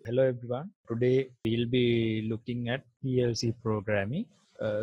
Hello everyone. Today we'll be looking at PLC programming.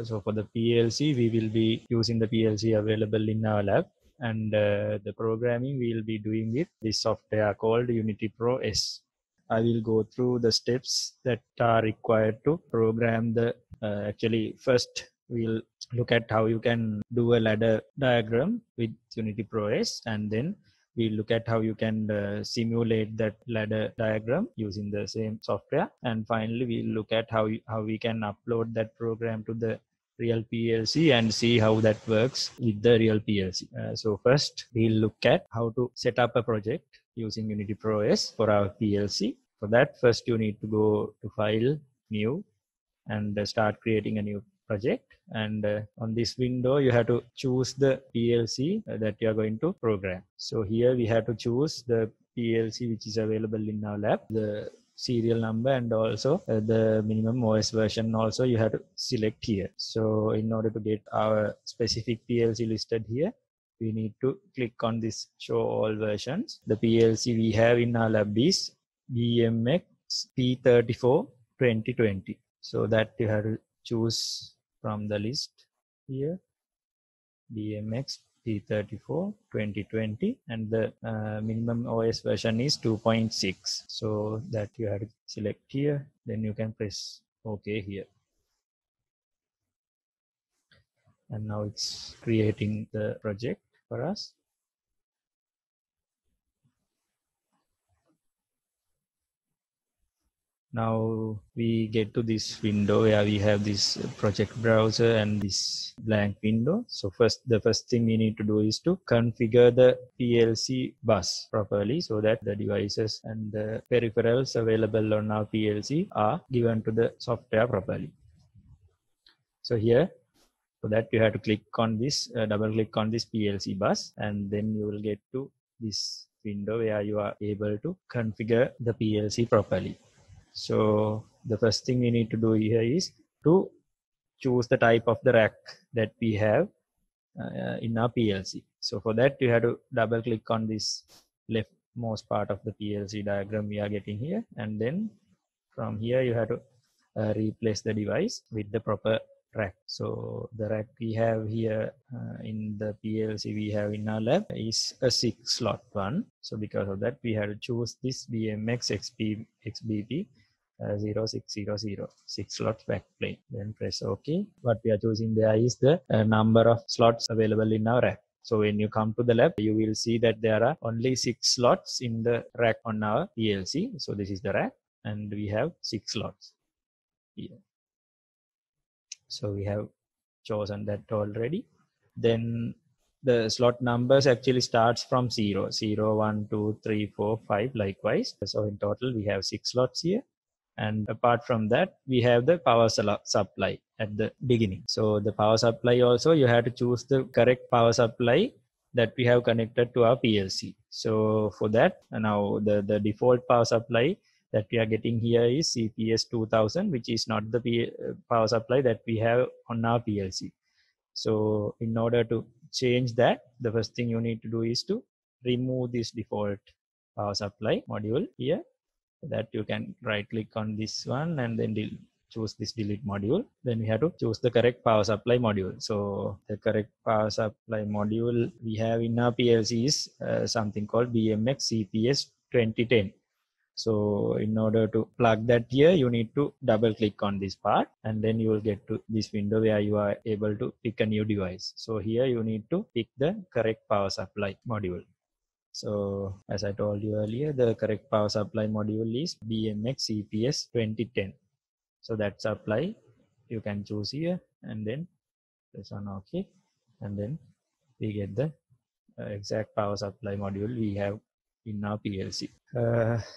So for the PLC, we will be using the PLC available in our lab, and the programming we'll be doing with this software called Unity Pro S. I will go through the steps that are required to program the. Actually, first we'll look at how you can do a ladder diagram with Unity Pro S, and then we look at how you can simulate that ladder diagram using the same software, and finally we look at how we can upload that program to the real PLC and see how that works with the real PLC. So first we'll look at how to set up a project using Unity Pro S for our PLC. For that, first you need to go to File, New, and start creating a new project. And on this window you have to choose the PLC that you are going to program. So here we have to choose the PLC which is available in our lab, the serial number, and also the minimum OS version also you have to select here. So in order to get our specific PLC listed here, we need to click on this show all versions. The PLC we have in our lab is BMX P34 2020. So that you have to choose from the list here, BMX P34 2020, and the minimum OS version is 2.6. So that you have to select here, then you can press OK here. And now it's creating the project for us. Now we get to this window where we have this project browser and this blank window. So the first thing we need to do is to configure the PLC bus properly so that the devices and the peripherals available on our PLC are given to the software properly. So here, for that you have to click on this, double click on this PLC bus, and then you will get to this window where you are able to configure the PLC properly. So the first thing we need to do here is to choose the type of the rack that we have in our PLC. So for that you have to double click on this leftmost part of the PLC diagram we are getting here, and then from here you have to replace the device with the proper rack. So the rack we have here in the PLC we have in our lab is a 6-slot one. So because of that we have to choose this BMX XBP 0600 6-slot backplane. Then press OK. What we are choosing there is the number of slots available in our rack. So when you come to the lab, you will see that there are only 6 slots in the rack on our PLC. So this is the rack, and we have 6 slots here. So we have chosen that already. Then the slot numbers actually starts from 0, 1, 2, 3, 4, 5 likewise. So in total we have 6 slots here. And apart from that, we have the power supply at the beginning. So the power supply also, you have to choose the correct power supply that we have connected to our PLC. So for that, now the default power supply that we are getting here is CPS 2000, which is not the power supply that we have on our PLC. So in order to change that, the first thing you need to do is to remove this default power supply module here. That you can right click on this one and then choose this delete module. Then we have to choose the correct power supply module. So the correct power supply module we have in our PLC is something called BMX CPS 2010. So in order to plug that here, you need to double click on this part, and then you will get to this window where you are able to pick a new device. So here you need to pick the correct power supply module. So as I told you earlier, the correct power supply module is BMX CPS 2010. So that supply you can choose here, and then press on OK, and then we get the exact power supply module we have in our PLC.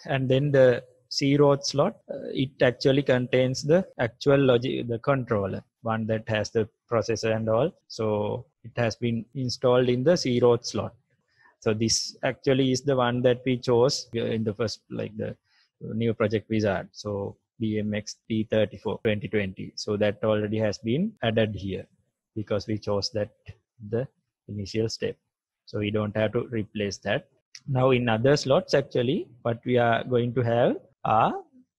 And then the 0th slot, it actually contains the actual logic, the controller, one that has the processor and all. So it has been installed in the 0th slot. So this actually is the one that we chose in the first, like the new project wizard. So BMX P34 2020. So that already has been added here because we chose that the initial step. So we don't have to replace that. Now in other slots, actually, what we are going to have are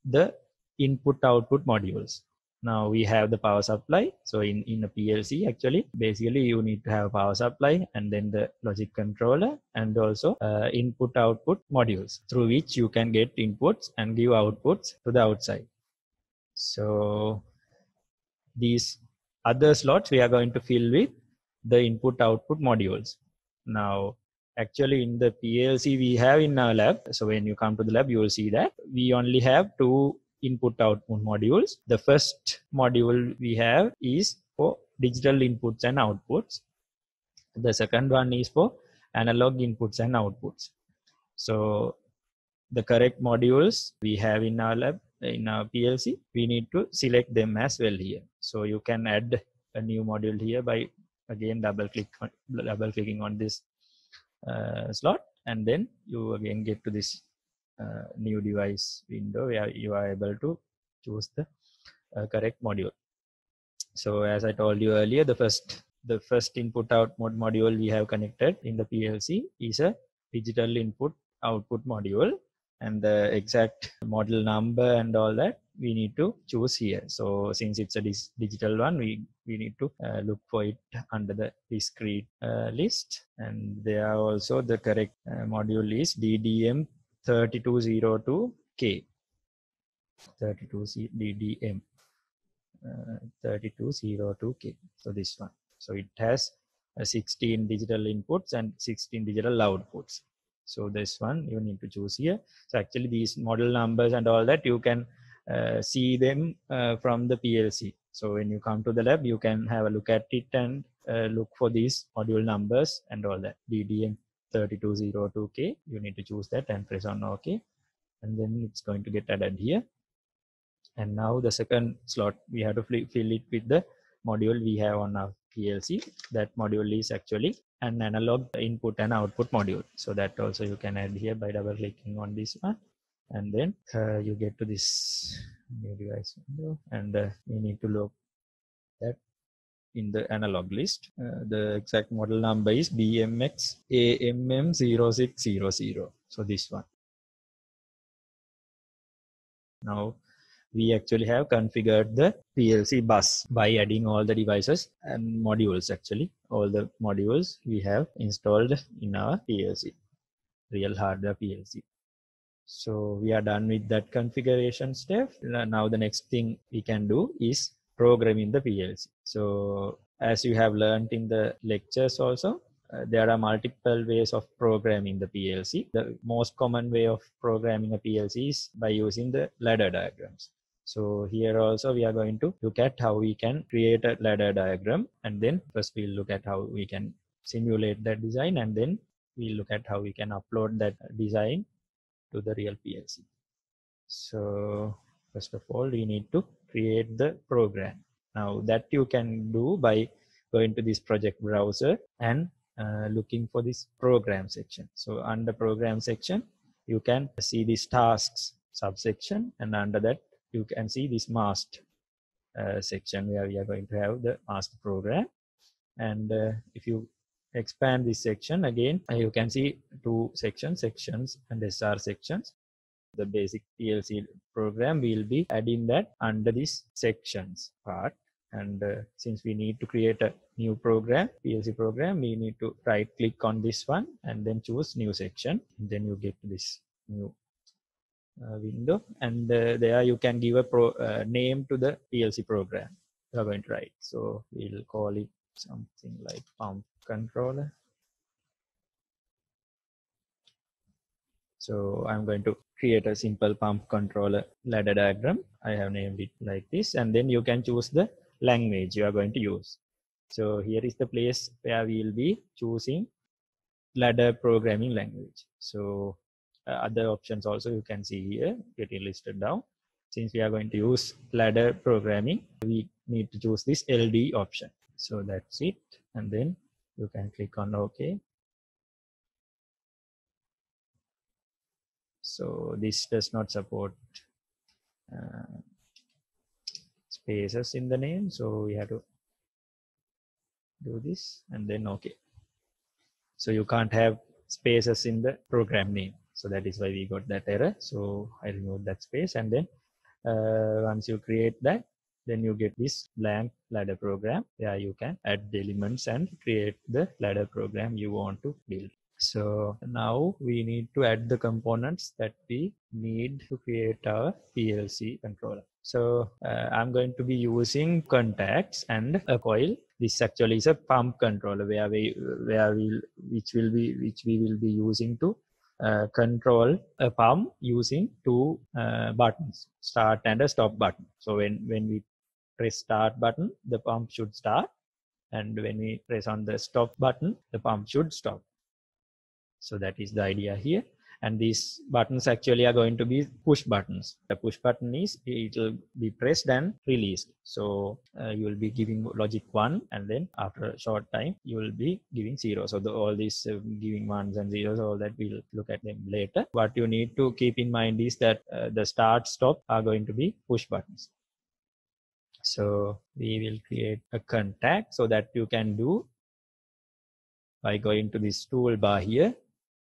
the input output modules. Now we have the power supply. So in a PLC, actually, basically you need to have power supply and then the logic controller and also input output modules through which you can get inputs and give outputs to the outside. So these other slots we are going to fill with the input output modules. Now actually in the PLC we have in our lab, so when you come to the lab you will see that we only have two input output modules. The first module we have is for digital inputs and outputs. The second one is for analog inputs and outputs. So the correct modules we have in our lab, in our PLC, we need to select them as well here. So you can add a new module here by again double clicking on this slot, and then you again get to this new device window where you are able to choose the correct module. So as I told you earlier, the first input output module we have connected in the PLC is a digital input output module, and the exact model number and all that we need to choose here. So since it's a digital one, we need to look for it under the discrete list, and there are also the correct module is DDM 3202K DDM 3202K. So this one, so it has 16 digital inputs and 16 digital outputs. So this one you need to choose here. So actually these model numbers and all that you can see them from the PLC. So when you come to the lab, you can have a look at it and look for these module numbers and all that. DDM 3202K, you need to choose that and press on OK, and then it's going to get added here. And now the second slot we have to fill it with the module we have on our PLC. That module is actually an analog input and output module. So that also you can add here by double clicking on this one, and then you get to this new device window, and we need to look that in the analog list. The exact model number is BMX AMM0600. So this one. Now we actually have configured the PLC bus by adding all the devices and modules. Actually all the modules we have installed in our PLC, real hardware PLC. So we are done with that configuration step. Now the next thing we can do is programming the PLC. So as you have learned in the lectures also, there are multiple ways of programming the PLC. The most common way of programming a PLC is by using the ladder diagrams. So here also we are going to look at how we can create a ladder diagram, and then first we'll look at how we can simulate that design, and then we'll look at how we can upload that design to the real PLC. So first of all we need to create the program. Now that you can do by going to this project browser and looking for this program section. So under program section you can see this tasks subsection, and under that you can see this master section where we are going to have the master program. And if you expand this section again, you can see two sections and SR sections. The basic PLC program will be adding that under this sections part. And since we need to create a new program, PLC program, we need to right click on this one and then choose new section. And then you get this new window, and there you can give a name to the PLC program you are going to write. So we'll call it something like pump controller. So I'm going to create a simple pump controller ladder diagram. I have named it like this, and then you can choose the language you are going to use. So here is the place where we will be choosing ladder programming language. So other options also you can see here getting listed down. Since we are going to use ladder programming, we need to choose this LD option. So that's it, and then you can click on OK. So this does not support spaces in the name, so we have to do this and then OK. So you can't have spaces in the program name, so that is why we got that error. So I removed that space, and then Once you create that, then you get this blank ladder program where you can add the elements and create the ladder program you want to build. So now we need to add the components that we need to create our PLC controller. So I'm going to be using contacts and a coil. This actually is a pump controller which we will be using to control a pump using two buttons, start and a stop button. So when we press start button, the pump should start, and when we press on the stop button, the pump should stop. So that is the idea here. And these buttons actually are going to be push buttons. The push button is, it will be pressed and released. So you will be giving logic 1, and then after a short time you will be giving 0. So all these giving 1s and 0s, all that we'll look at them later. What you need to keep in mind is that the start stop are going to be push buttons. So we will create a contact, so that you can do by going to this toolbar here.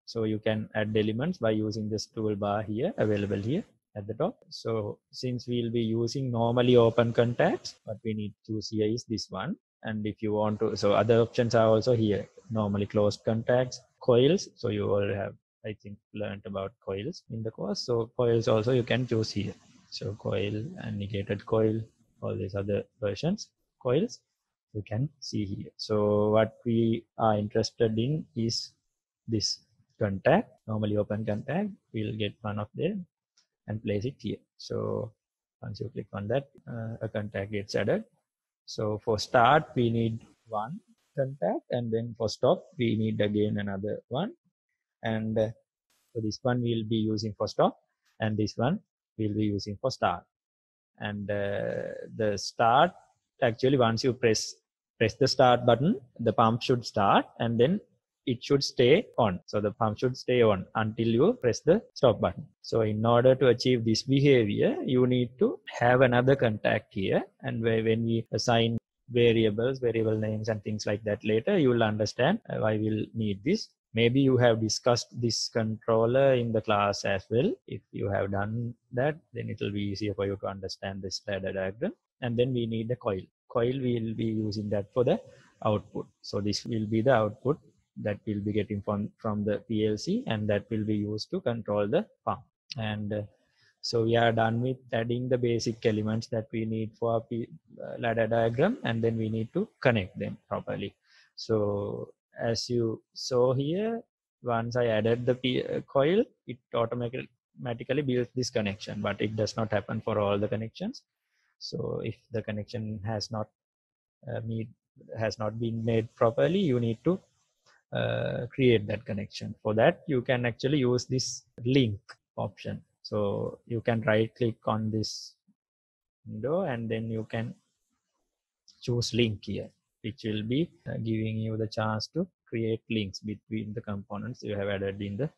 So you can add elements by using this toolbar here, available here at the top. So since we'll be using normally open contacts, what we need to choose here is this one. And if you want to, so other options are also here, normally closed contacts, coils. So you all have, I think, learned about coils in the course. So coils also you can choose here. So coil and negated coil, all these other versions, coils, you can see here. So what we are interested in is this contact, normally open contact. We'll get one of them and place it here. So once you click on that, a contact gets added. So for start, we need one contact, and then for stop, we need again another one. And so this one we'll be using for stop, and this one we'll be using for start. And the start, actually, once you press the start button, the pump should start, and then it should stay on. So the pump should stay on until you press the stop button. So in order to achieve this behavior, you need to have another contact here. And when we assign variables, variable names and things like that later, you will understand why we'll need this. Maybe you have discussed this controller in the class as well. If you have done that, then it will be easier for you to understand this ladder diagram. And then we need a coil. Coil, we will be using that for the output. So this will be the output that we'll be getting from the PLC, and that will be used to control the pump. And so we are done with adding the basic elements that we need for a ladder diagram, and then we need to connect them properly. So as you saw here, once I added the coil, it automatically builds this connection, but it does not happen for all the connections. So if the connection has not been made properly, you need to create that connection. For that, you can actually use this link option. So you can right click on this window, and then you can choose link here, which will be giving you the chance to create links between the components you have added in the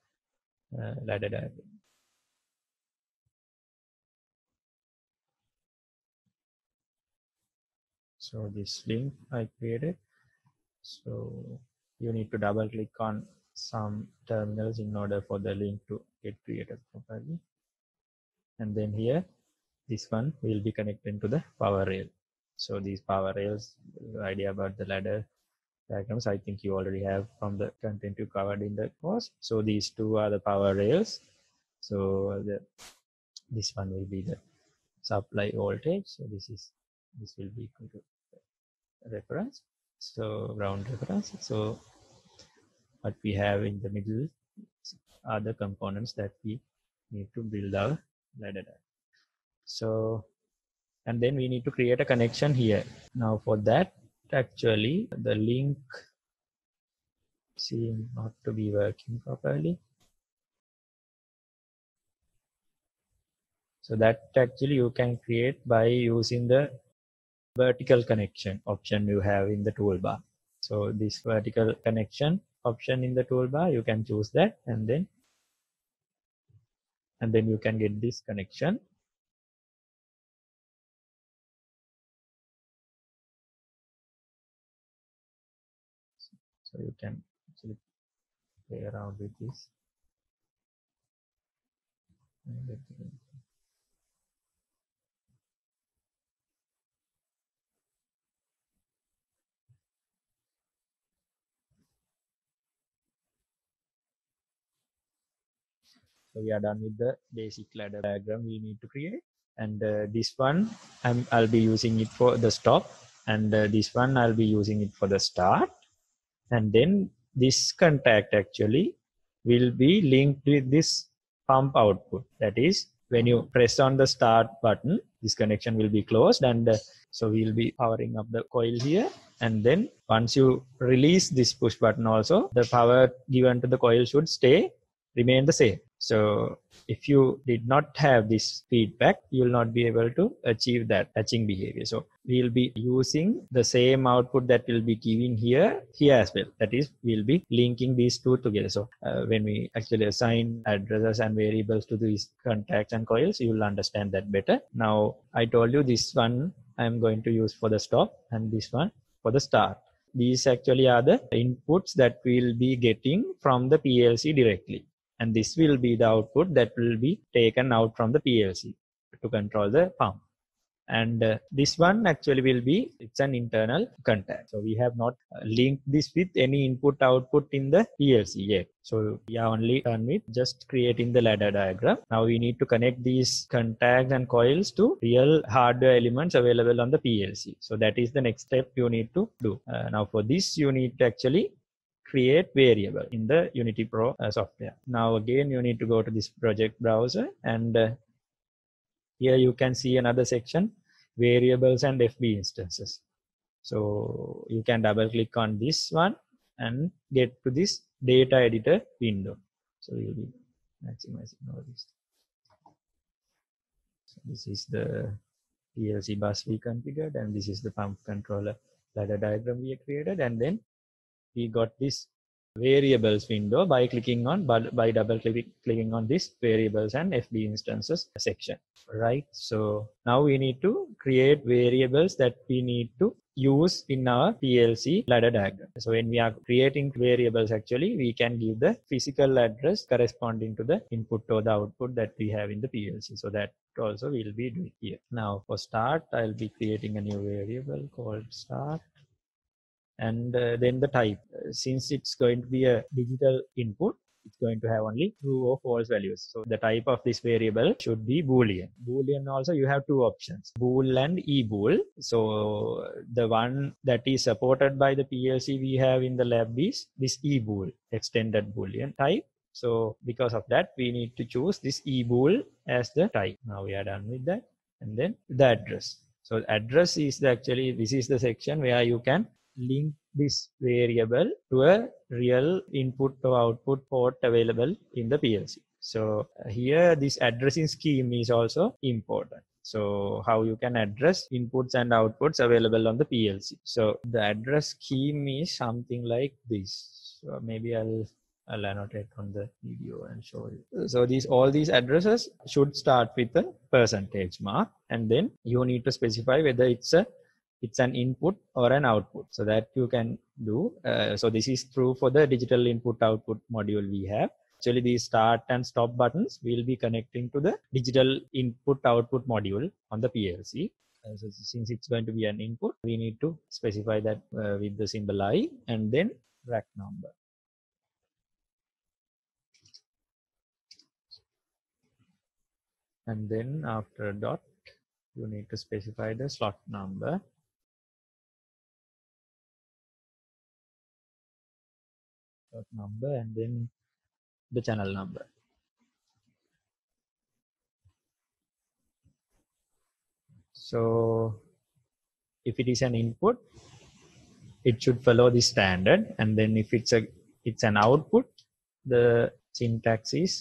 ladder diagram. So this link I created. So you need to double click on some terminals in order for the link to get created properly. And then here, this one will be connected to the power rail. So these power rails, the idea about the ladder diagrams, I think you already have from the content you covered in the course. So these two are the power rails. So this one will be the supply voltage. So this will be equal to reference. So ground reference. So what we have in the middle are the components that we need to build our ladder diagram. So, and then we need to create a connection here. Now for that, actually the link seems not to be working properly. So that actually you can create by using the vertical connection option you have in the toolbar. So this vertical connection option in the toolbar, you can choose that, and then you can get this connection. So you can actually play around with this. So we are done with the basic ladder diagram we need to create. And this one I'll be using it for the stop, and this one I'll be using it for the start. And then this contact actually will be linked with this pump output. That is, when you press on the start button, this connection will be closed, and so we'll be powering up the coil here. And then once you release this push button also, the power given to the coil should remain the same. So if you did not have this feedback, you will not be able to achieve that touching behavior. So we'll be using the same output that will be giving here as well. That is, we'll be linking these two together. So when we actually assign addresses and variables to these contacts and coils, you will understand that better. Now I told you this one I'm going to use for the stop, and this one for the start. These actually are the inputs that we'll be getting from the PLC directly. And this will be the output that will be taken out from the PLC to control the pump. And this one actually will be, it's an internal contact. So we have not linked this with any input output in the PLC yet. So we are only done with just creating the ladder diagram. Now we need to connect these contacts and coils to real hardware elements available on the PLC. So that is the next step you need to do. Now for this, you need to actually create variable in the Unity Pro software. Now again, you need to go to this project browser, and here you can see another section, variables and FB instances. So you can double click on this one and get to this data editor window. So you'll be maximizing all this. So this is the PLC bus we configured, and this is the pump controller ladder diagram we created. And then we got this variables window by double clicking on this variables and FB instances section, right? So now we need to create variables that we need to use in our PLC ladder diagram. So when we are creating variables, actually we can give the physical address corresponding to the input or the output that we have in the PLC. So that also we'll be doing here. Now for start, I'll be creating a new variable called start. And then the type, since it's going to be a digital input, it's going to have only true or false values. So the type of this variable should be Boolean. Boolean also, you have two options, bool and ebool. So the one that is supported by the PLC we have in the lab is this ebool, extended Boolean type. So because of that, we need to choose this ebool as the type. Now we are done with that. And then the address. So address is this is the section where you can link this variable to a real input or output port available in the PLC. So here this addressing scheme is also important. So how you can address inputs and outputs available on the PLC. So the address scheme is something like this. So maybe I'll annotate on the video and show you. So all these addresses should start with a percentage mark, and then you need to specify whether it's an input or an output, so that you can do. So this is true for the digital input output module we have. Actually, these start and stop buttons will be connecting to the digital input output module on the PLC. So since it's going to be an input, we need to specify that with the symbol I and then rack number. And then after dot, you need to specify the slot number. And then the channel number. So if it is an input, it should follow the standard, and then if it's an output, the syntax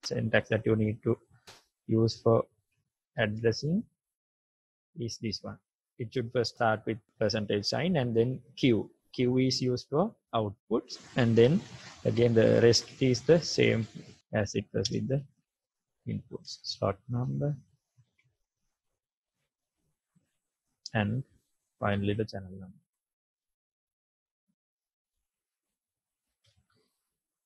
that you need to use for addressing is this one. It should first start with percentage sign and then Q. Q is used for outputs, and then again the rest is the same as it was with the inputs. Slot number, and finally the channel number.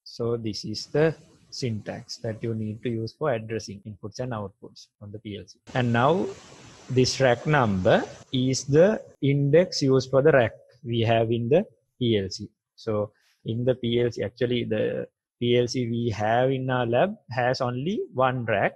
So this is the syntax that you need to use for addressing inputs and outputs on the PLC. And now this rack number is the index used for the rack we have in the PLC. So in the PLC, actually the PLC we have in our lab has only one rack.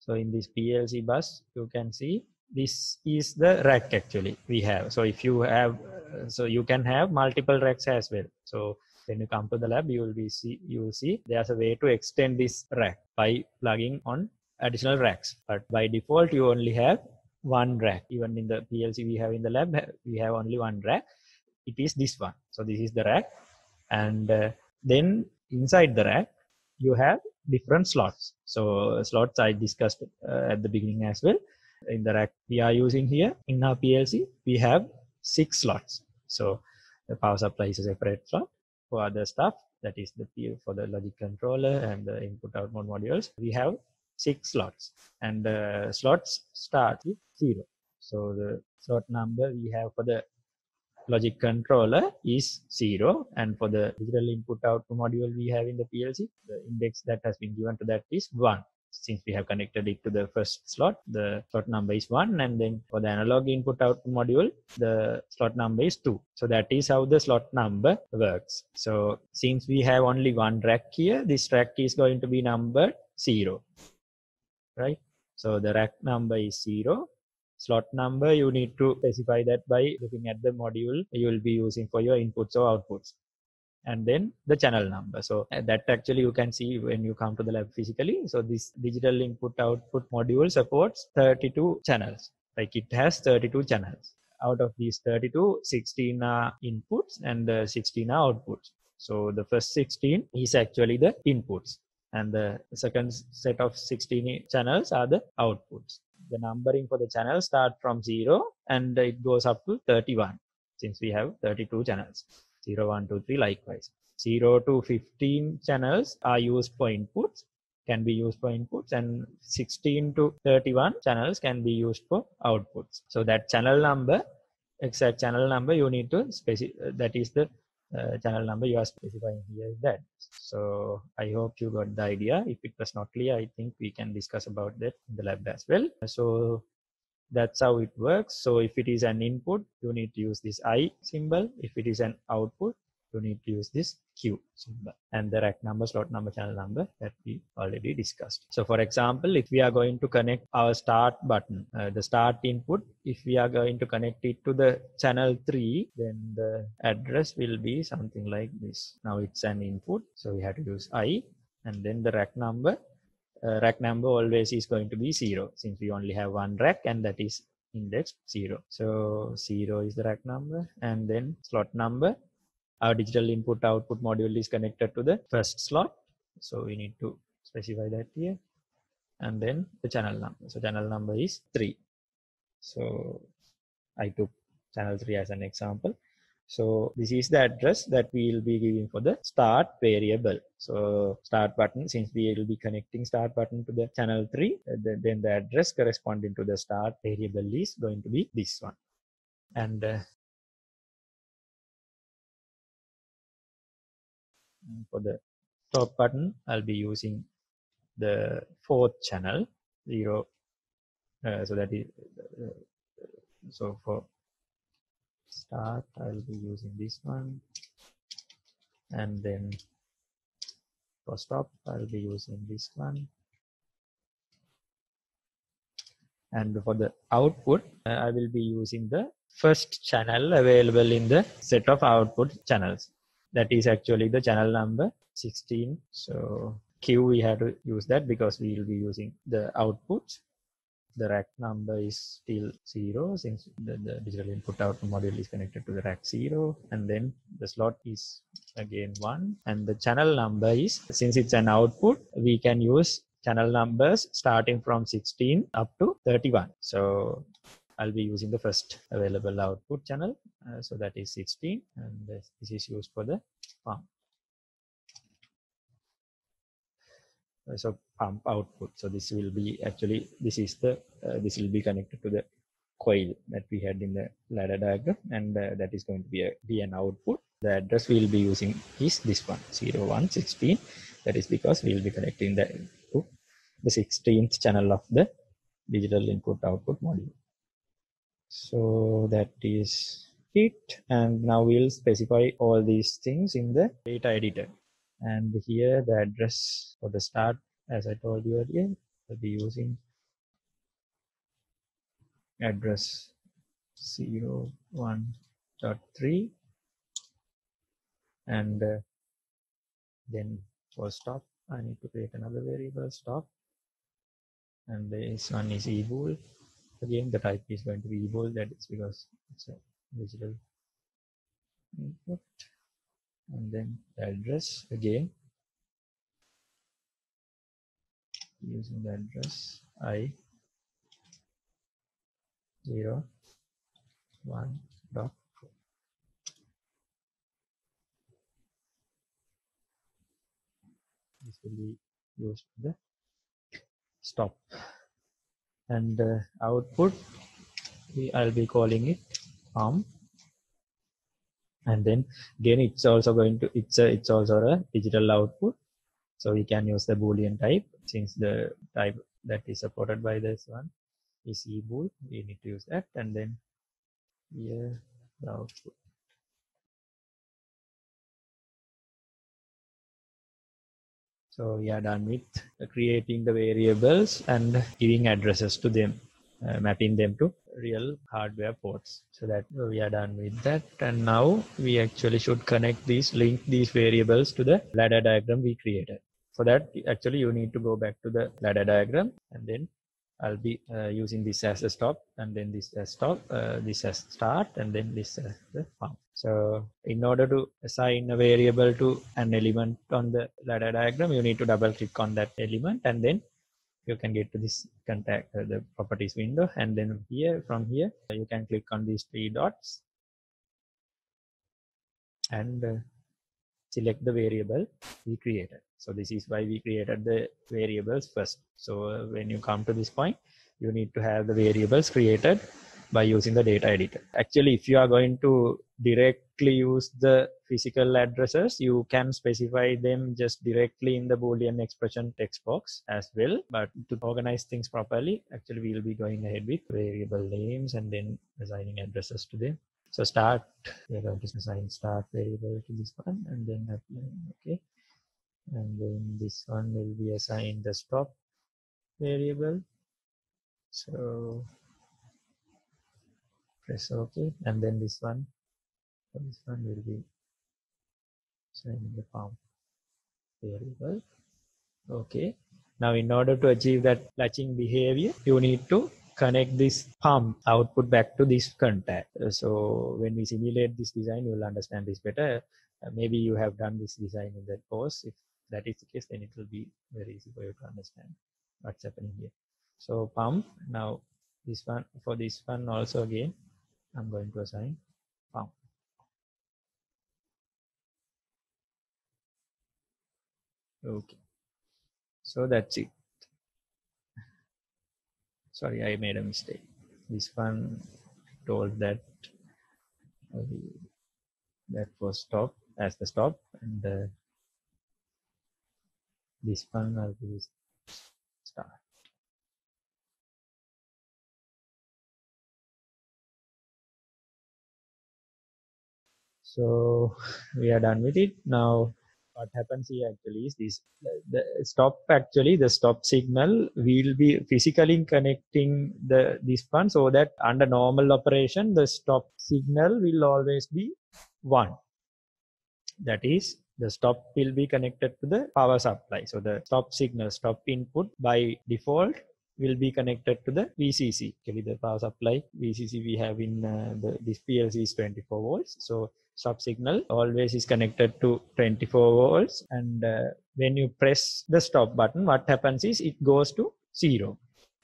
So in this PLC bus, you can see this is the rack actually we have. So if you have, so you can have multiple racks as well. So when you come to the lab, you will see there's a way to extend this rack by plugging on additional racks. But by default, you only have one rack. Even in the PLC we have in the lab, we have only one rack. It is this one. So this is the rack, and then inside the rack you have different slots. So slots I discussed at the beginning as well. In the rack we are using here in our PLC, we have 6 slots. So the power supply is a separate slot. For other stuff, that is the for the logic controller and the input output modules, we have 6 slots, and the slots start with 0. So the slot number we have for the logic controller is 0, and for the digital input output module we have in the PLC, the index that has been given to that is 1. Since we have connected it to the first slot, the slot number is 1, and then for the analog input output module, the slot number is 2. So that is how the slot number works. So since we have only one rack here, this rack is going to be numbered 0, right? So the rack number is 0. Slot number, you need to specify that by looking at the module you will be using for your inputs or outputs, and then the channel number. So that actually you can see when you come to the lab physically. So this digital input output module supports 32 channels. Like it has 32 channels. Out of these 32, 16 are inputs and 16 are outputs. So the first 16 is actually the inputs, and the second set of 16 channels are the outputs. The numbering for the channel start from 0 and it goes up to 31, since we have 32 channels. 0, 1, 2, 3 likewise. 0 to 15 channels are used for inputs, can be used for inputs, and 16 to 31 channels can be used for outputs. So that channel number, exact channel number you need to specify, that is the channel number you are specifying here is that. So I hope you got the idea. If it was not clear, I think we can discuss about that in the lab as well. So that's how it works. So if it is an input, you need to use this I symbol. If it is an output, you need to use this Q symbol, and the rack number, slot number, channel number that we already discussed. So for example, if we are going to connect our start button, the start input, if we are going to connect it to the channel 3, then the address will be something like this. Now it's an input, so we have to use I, and then the rack number. Rack number always is going to be 0, since we only have one rack and that is indexed 0. So 0 is the rack number, and then slot number. Our digital input output module is connected to the first slot, so we need to specify that here, and then the channel number. So channel number is 3. So I took channel 3 as an example. So this is the address that we will be giving for the start variable. So start button, since we will be connecting start button to the channel 3, then the address corresponding to the start variable is going to be this one. And for the stop button, I'll be using the 4th channel 0. So that is so for start, I'll be using this one, and then for stop, I'll be using this one. And for the output, I will be using the first channel available in the set of output channels. That is actually the channel number 16. So Q, we have to use that because we will be using the outputs. The rack number is still 0, since the digital input output module is connected to the rack 0, and then the slot is again 1, and the channel number is, since it's an output, we can use channel numbers starting from 16 up to 31. So I'll be using the first available output channel, so that is 16, and this is used for the pump. So pump output. So this will be actually, this is the this will be connected to the coil that we had in the ladder diagram, and that is going to be an output. The address we will be using is this one, 0116. That is because we will be connecting the to the 16th channel of the digital input output module. So that is it, and now we'll specify all these things in the data editor. And here the address for the start, as I told you earlier, we'll be using address 01.3, and then for stop I need to create another variable stop, and this one is ebool. Again the type is going to be ebool, that is because it's a digital input. And then the address again using the address I 01.4. This will be used for the stop. And output I'll be calling it pump. And then again it's also going to it's also a digital output, so we can use the boolean type, since the type that is supported by this one is ebool. We need to use that, and then here the output. So we are done with creating the variables and giving addresses to them, mapping them to real hardware ports. So that we are done with that, and now we actually should link these variables to the ladder diagram we created. For that, actually you need to go back to the ladder diagram, and then I'll be using this as a stop, and then this as stop, this as start, and then this as the pump. So in order to assign a variable to an element on the ladder diagram, you need to double click on that element, and then you can get to this contact the properties window, and then from here you can click on these three dots and select the variable we created. So this is why we created the variables first. So when you come to this point, you need to have the variables created by using the data editor. Actually, if you are going to directly use the physical addresses, you can specify them just directly in the boolean expression text box as well. But to organize things properly, actually we will be going ahead with variable names and then assigning addresses to them. So start, we're going to assign start variable to this one, and then apply, okay. And then this one will be assigned the stop variable. So press OK, and then this one will be assigned the pump variable. Okay. Now in order to achieve that latching behavior, you need to connect this pump output back to this contact. So when we simulate this design, you will understand this better. Maybe you have done this design in the course. If that is the case, then it will be very easy for you to understand what's happening here. So pump. Now this one, for this one also again, I'm going to assign pump. Okay. So that's it. Sorry, I made a mistake. This one told that that was stop as the stop, and this one will be start. So we are done with it. Now what happens here actually is this, the stop signal will be physically connecting this one, so that under normal operation the stop signal will always be 1. That is, the stop will be connected to the power supply. So the stop signal, stop input by default will be connected to the VCC. Actually, the power supply VCC we have in this PLC is 24 volts. So stop signal always is connected to 24 volts. And when you press the stop button, what happens is it goes to 0.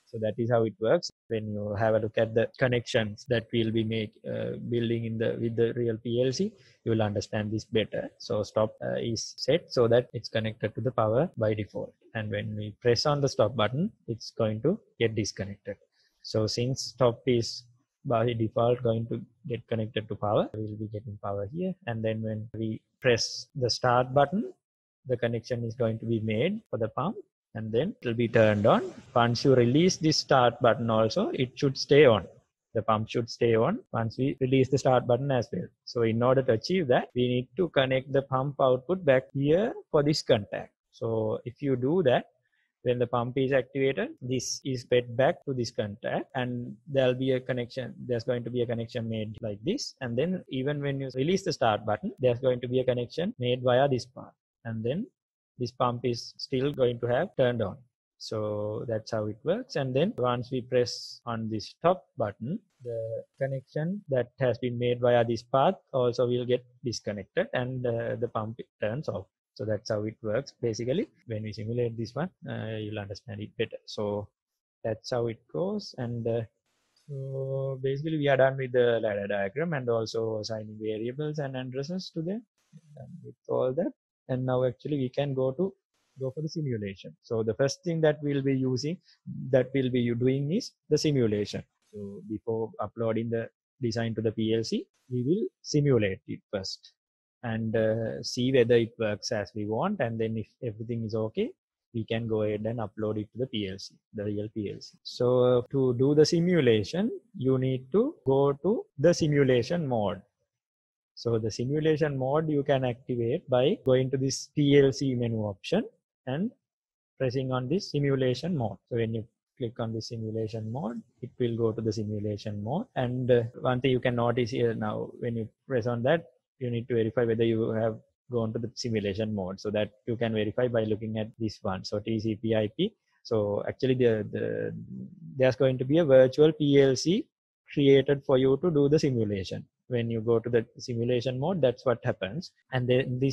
So that is how it works. When you have a look at the connections that we'll be building with the real PLC, you will understand this better. So stop is set so that it's connected to the power by default. And when we press on the stop button, it's going to get disconnected. So since stop is by default going to get connected to power, we'll be getting power here. And then when we press the start button, the connection is going to be made for the pump, and then it will be turned on. Once you release this start button also, it should stay on. The pump should stay on once we release the start button as well. So in order to achieve that, we need to connect the pump output back here for this contact. So if you do that, when the pump is activated, this is fed back to this contact, and there'll be a connection. There's going to be a connection made like this, and then even when you release the start button, there's going to be a connection made via this path, and then this pump is still going to have turned on. So that's how it works. And then once we press on this top button, the connection that has been made via this path also will get disconnected, and the pump turns off. So that's how it works. Basically, when we simulate this one, you'll understand it better. So that's how it goes. And so basically, we are done with the ladder diagram and also assigning variables and addresses to them. And with all that, and now actually we can go for the simulation. So the first thing that we'll be doing is the simulation. So before uploading the design to the PLC, we will simulate it first and see whether it works as we want. And then if everything is okay, we can go ahead and upload it to the PLC, the real PLC. So to do the simulation, you need to go to the simulation mode. So the simulation mode you can activate by going to this PLC menu option and pressing on this simulation mode. So when you click on the simulation mode, it will go to the simulation mode. And one thing you can notice here now, when you press on that, you need to verify whether you have gone to the simulation mode. So that you can verify by looking at this one. So TCP/IP. So actually there's going to be a virtual PLC created for you to do the simulation. When you go to the simulation mode, that's what happens. And then the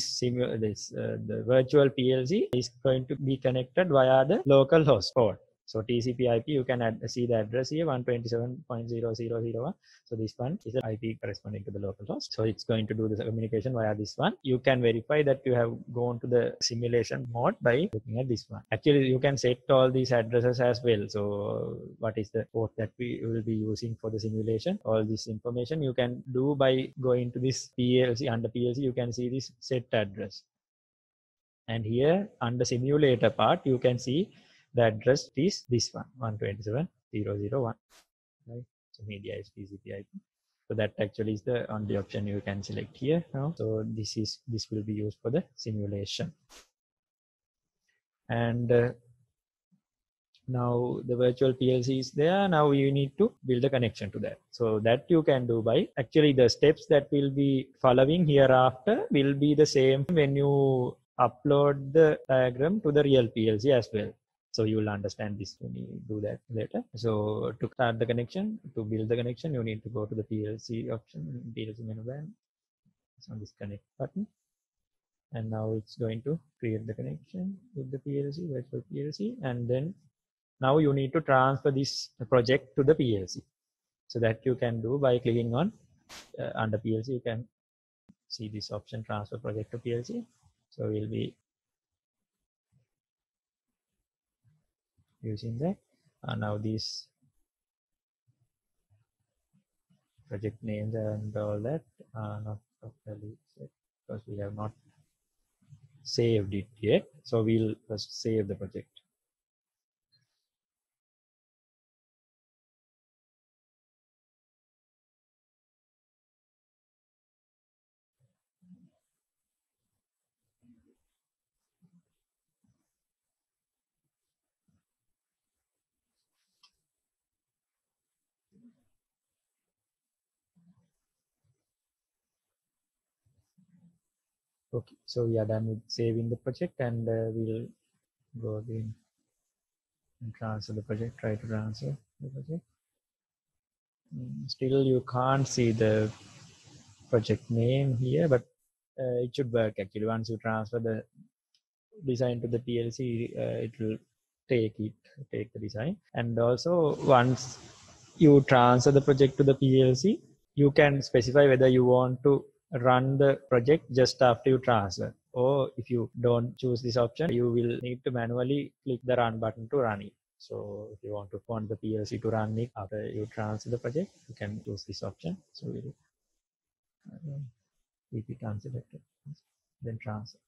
virtual PLC is going to be connected via the local host port. So TCP/IP, you can see the address here, 127.0.0.0.1. So this one is the IP corresponding to the local host. So it's going to do the communication via this one. You can verify that you have gone to the simulation mode by looking at this one. Actually, you can set all these addresses as well. So what is the port that we will be using for the simulation? All this information you can do by going to this PLC. Under PLC, you can see this set address. And here under simulator part, you can see the address is this one, 127.0.0.1. Right? So media is TCP/IP. So that actually is the only option you can select here now. So this will be used for the simulation. And now the virtual PLC is there. Now you need to build a connection to that. So that you can do by actually the steps that will be following hereafter will be the same when you upload the diagram to the real PLC as well. So you will understand this when you do that later. So to start the connection, to build the connection, you need to go to the PLC option, PLC menu bar. It's on this connect button. And now it's going to create the connection with the PLC, virtual PLC. And then now you need to transfer this project to the PLC. So that you can do by clicking on under PLC, you can see this option, transfer project to PLC. So we'll be using that. Now these project names and all that are not properly set because we have not saved it yet. So we'll first save the project. Okay, so we are done with saving the project, and we'll go again and transfer the project, try to transfer the project. Still you can't see the project name here, but it should work actually. Once you transfer the design to the PLC, it will take the design. And also once you transfer the project to the PLC, you can specify whether you want to run the project just after you transfer, or if you don't choose this option, you will need to manually click the run button to run it. So if you want the PLC to run it after you transfer the project, you can choose this option. So we'll keep it unselected, then transfer.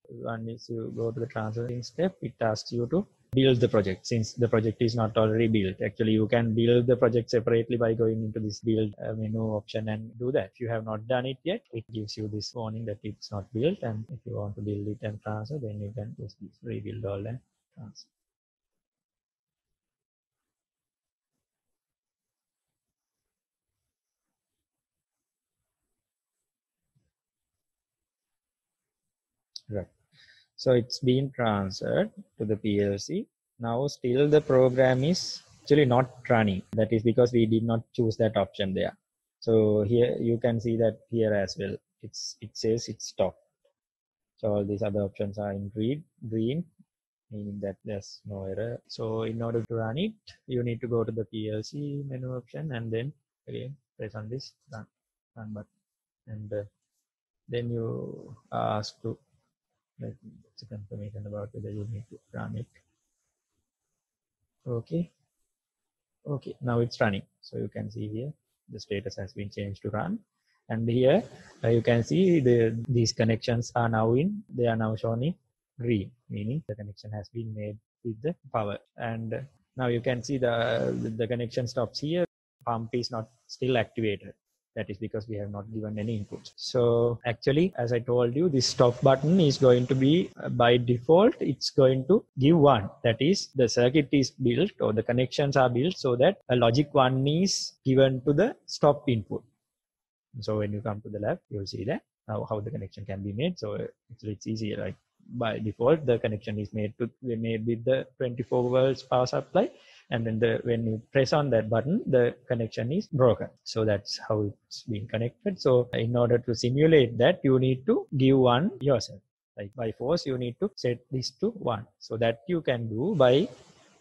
Once you go to the transferring step, it asks you to build the project, since the project is not already built. Actually, you can build the project separately by going into this build menu option and do that. If you have not done it yet, it gives you this warning that it's not built, and if you want to build it and transfer, then you can just rebuild all and transfer. Right. So it's been transferred to the PLC. Now still the program is actually not running. That is because we did not choose that option there. So here you can see that here as well. It says it's stopped. So all these other options are in green, meaning that there's no error. So in order to run it, you need to go to the PLC menu option and then again press on this run button, and then you are asked to it's a confirmation about whether you need to run it. Okay. Okay, now it's running. So you can see here the status has been changed to run, and here you can see these connections are now they are now shown in green, meaning the connection has been made with the power. And now you can see the connection stops here. Pump is not still activated. That is because we have not given any inputs. So actually, as I told you, this stop button is going to be by default, it's going to give 1. That is, the circuit is built or the connections are built so that a logic 1 is given to the stop input. So when you come to the lab, you'll see that how the connection can be made. So it's easy. Like by default, the connection is made with the 24 volts power supply, and then when you press on that button, the connection is broken. So that's how it's been connected. So in order to simulate that, you need to give 1 yourself. Like by force, you need to set this to 1. So that you can do by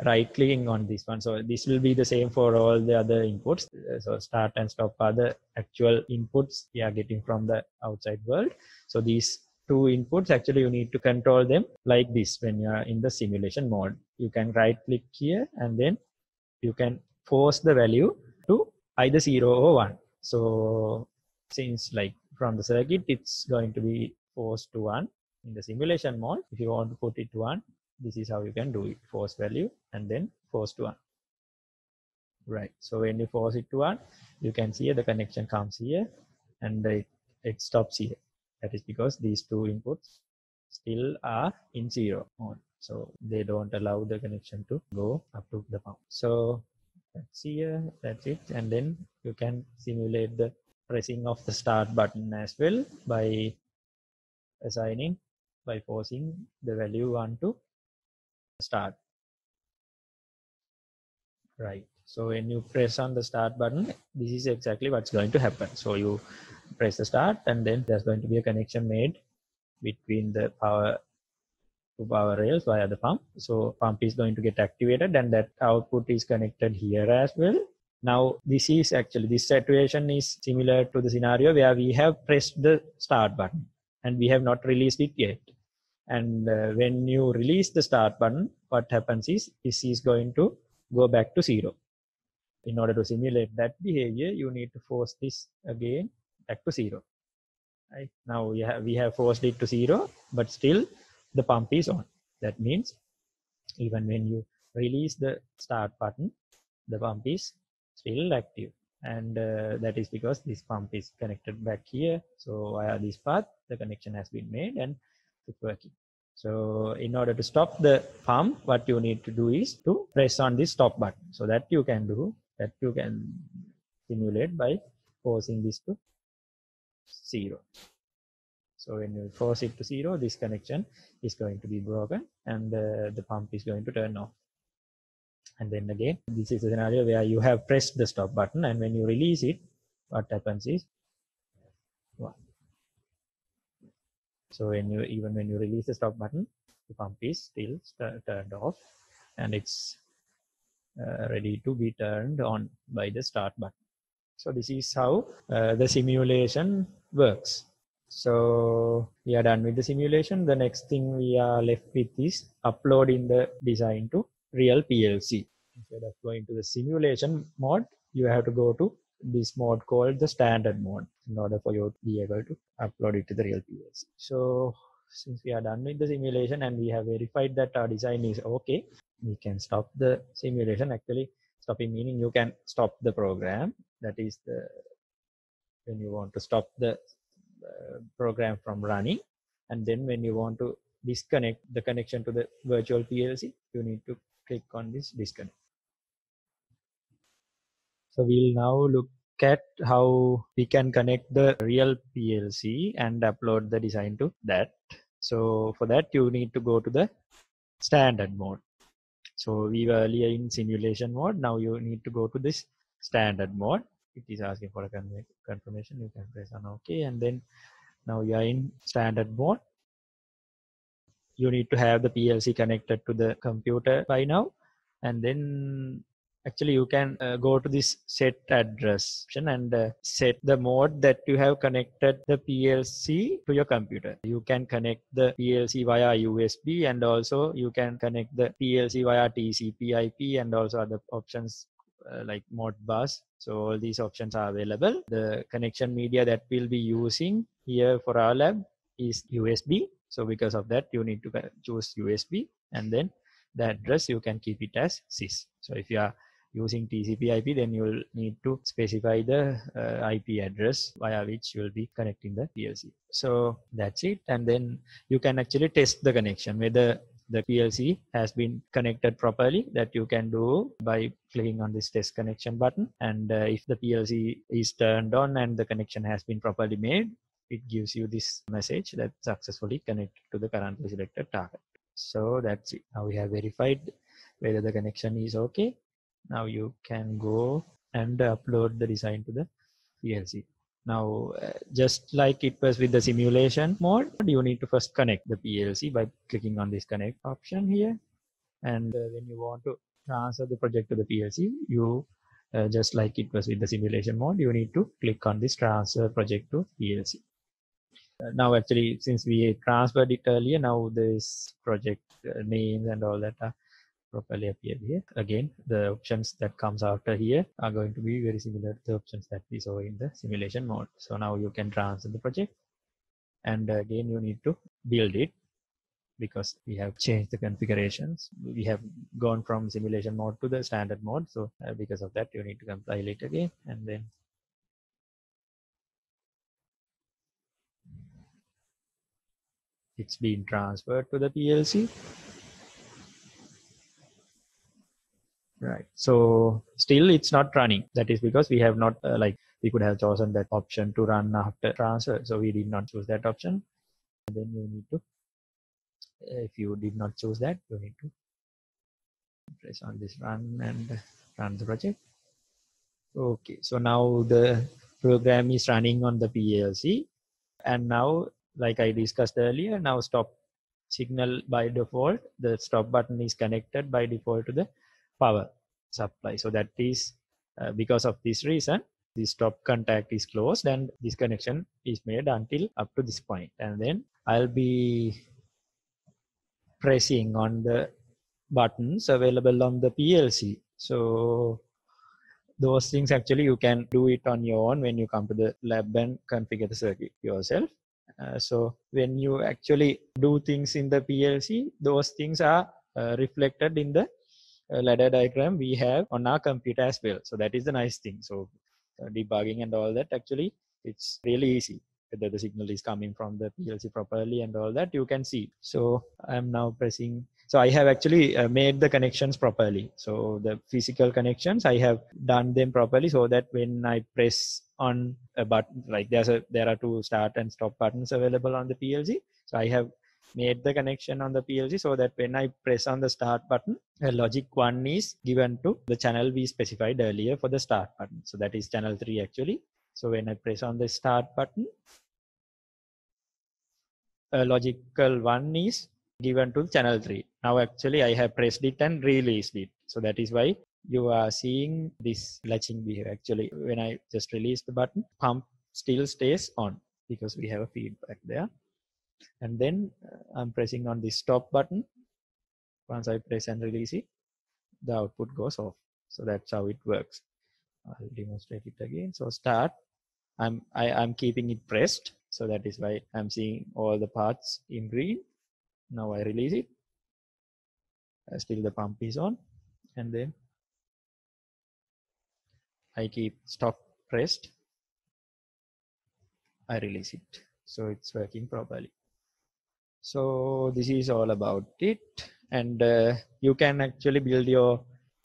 right clicking on this one. So this will be the same for all the other inputs. So start and stop are the actual inputs we are getting from the outside world. So these 2 inputs, actually you need to control them like this. When you are in the simulation mode, you can right click here and then you can force the value to either 0 or 1. So since like from the circuit, it's going to be forced to 1 in the simulation mode. If you want to put it to 1, this is how you can do it. Force value and then force to 1. Right. So when you force it to 1, you can see the connection comes here and it stops here. That is because these 2 inputs still are in 0 mode. So they don't allow the connection to go up to the pump. So that's here, that's it. And then you can simulate the pressing of the start button as well by forcing the value 1 to start. Right. So when you press on the start button, this is exactly what's going to happen. So you press the start and then there's going to be a connection made between the power rails via the pump. So pump is going to get activated and that output is connected here as well. Now this situation is similar to the scenario where we have pressed the start button and we have not released it yet. And when you release the start button, what happens is this is going to go back to 0. In order to simulate that behavior, you need to force this again back to 0. Right? Now we have forced it to 0, but still the pump is on. That means even when you release the start button, the pump is still active. And that is because this pump is connected back here. So via this path, the connection has been made and it's working. So in order to stop the pump, what you need to do is to press on this stop button. So that you can simulate by forcing this to 0. So when you force it to 0, this connection is going to be broken and the pump is going to turn off. And then again, this is a scenario where you have pressed the stop button and when you release it, what happens is 1. So even when you release the stop button, the pump is still turned off and it's ready to be turned on by the start button. So this is how the simulation works. So we are done with the simulation. The next thing we are left with is uploading the design to real PLC. Instead of going to the simulation mode, you have to go to this mode called the standard mode in order for you to be able to upload it to the real PLC. So since we are done with the simulation and we have verified that our design is okay, we can stop the simulation. Actually, stopping meaning you can stop the program. That is the when you want to stop the program from running, and then when you want to disconnect the connection to the virtual PLC, you need to click on this disconnect. So we'll now look at how we can connect the real PLC and upload the design to that. So for that, you need to go to the standard mode. So we were earlier in simulation mode. Now you need to go to this standard mode. It is asking for a confirmation. You can press on OK, and then now you are in standard mode. You need to have the PLC connected to the computer by now, and then actually you can go to this set address option and set the mode that you have connected the PLC to your computer. You can connect the PLC via USB, and also you can connect the PLC via TCP/IP, and also other options like Modbus. So all these options are available. The connection media that we'll be using here for our lab is USB. So because of that, you need to choose USB, and then the address you can keep it as sys. So if you are using TCP/IP, then you will need to specify the IP address via which you will be connecting the PLC. So that's it, and then you can actually test the connection whether the PLC has been connected properly. That you can do by clicking on this test connection button, and if the PLC is turned on and the connection has been properly made, it gives you this message that successfully connected to the currently selected target. So that's it. Now we have verified whether the connection is okay. Now you can go and upload the design to the PLC. Now, just like it was with the simulation mode, you need to first connect the PLC by clicking on this connect option here. And when you want to transfer the project to the PLC, you just like it was with the simulation mode, you need to click on this transfer project to PLC. Now actually, since we transferred it earlier, now this project names and all that are properly appeared here. Again, the options that comes after here are going to be very similar to the options that we saw in the simulation mode. So now you can transfer the project, and again you need to build it because we have changed the configurations. We have gone from simulation mode to the standard mode. So because of that, you need to compile it again, and then it's been transferred to the PLC. Right. So still it's not running. That is because we have not we could have chosen that option to run after transfer. So we did not choose that option. And then you need to, if you did not choose that, you need to press on this run and run the project. Okay. So now the program is running on the PLC. And now, like I discussed earlier, now stop signal by default. The stop button is connected by default to the power supply. So that is because of this reason, the stop contact is closed and this connection is made until up to this point. And then I'll be pressing on the buttons available on the PLC. So those things actually you can do it on your own when you come to the lab and configure the circuit yourself. So when you actually do things in the PLC, those things are reflected in the ladder diagram we have on our computer as well. So that is the nice thing. So debugging and all that, actually it's really easy. Whether the signal is coming from the PLC properly and all that, you can see. So I'm now pressing. So I have actually made the connections properly. So the physical connections, I have done them properly so that when I press on a button, like there are two start and stop buttons available on the PLC. So I have made the connection on the PLC so that when I press on the start button, logic 1 is given to the channel we specified earlier for the start button. So that is channel 3 actually. So when I press on the start button, logical 1 is given to channel 3. Now actually I have pressed it and released it. So that is why you are seeing this latching behavior. Actually, when I just release the button, pump still stays on because we have a feedback there. And then I'm pressing on the stop button. Once I press and release it, the output goes off. So that's how it works. I'll demonstrate it again. So start, I'm keeping it pressed. So that is why I'm seeing all the parts in green. Now I release it. Still the pump is on, and then I keep stop pressed, I release it. So it's working properly. So this is all about it. And you can actually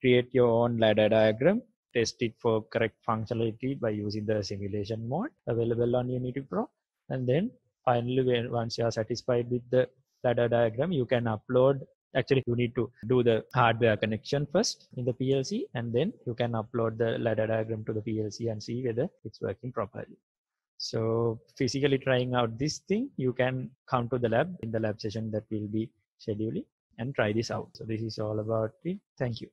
create your own ladder diagram, test it for correct functionality by using the simulation mode available on Unity Pro. And then finally, once you are satisfied with the ladder diagram, you can upload. Actually, you need to do the hardware connection first in the PLC, and then you can upload the ladder diagram to the PLC and see whether it's working properly. So physically trying out this thing, you can come to the lab in the lab session that will be scheduling and try this out. So this is all about it. Thank you.